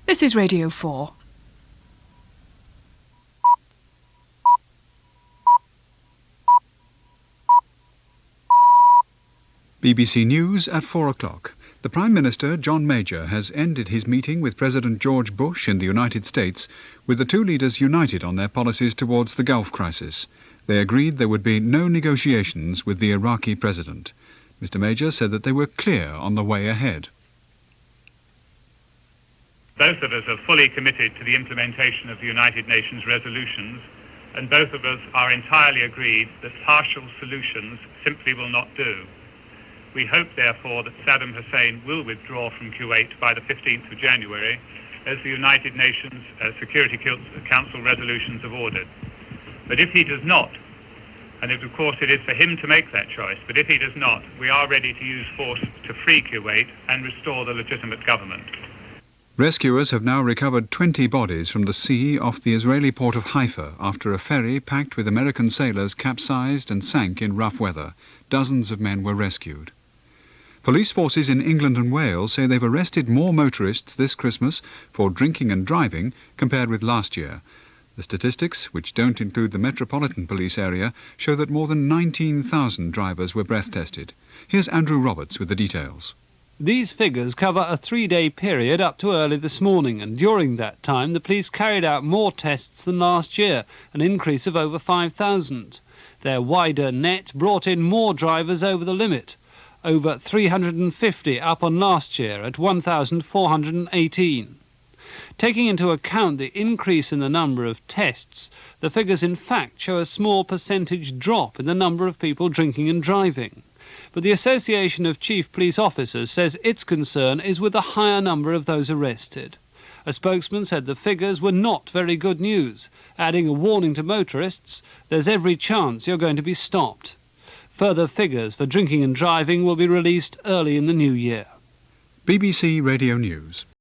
This is Radio 4. BBC News at 4 o'clock. The Prime Minister, John Major, has ended his meeting with President George Bush in the United States, with the two leaders united on their policies towards the Gulf crisis. They agreed there would be no negotiations with the Iraqi president. Mr. Major said that they were clear on the way ahead. Both of us are fully committed to the implementation of the United Nations resolutions, and both of us are entirely agreed that partial solutions simply will not do. We hope, therefore, that Saddam Hussein will withdraw from Kuwait by the 15th of January, as the United Nations Security Council resolutions have ordered. But if he does not, and of course it is for him to make that choice, but if he does not, we are ready to use force to free Kuwait and restore the legitimate government. Rescuers have now recovered 20 bodies from the sea off the Israeli port of Haifa after a ferry packed with American sailors capsized and sank in rough weather. Dozens of men were rescued. Police forces in England and Wales say they've arrested more motorists this Christmas for drinking and driving compared with last year. The statistics, which don't include the Metropolitan Police area, show that more than 19,000 drivers were breath tested. Here's Andrew Roberts with the details. These figures cover a 3-day period up to early this morning, and during that time the police carried out more tests than last year, an increase of over 5,000. Their wider net brought in more drivers over the limit, over 350 up on last year at 1,418. Taking into account the increase in the number of tests, the figures in fact show a small percentage drop in the number of people drinking and driving. But the Association of Chief Police Officers says its concern is with the higher number of those arrested. A spokesman said the figures were not very good news, adding a warning to motorists: there's every chance you're going to be stopped. Further figures for drinking and driving will be released early in the new year. BBC Radio News.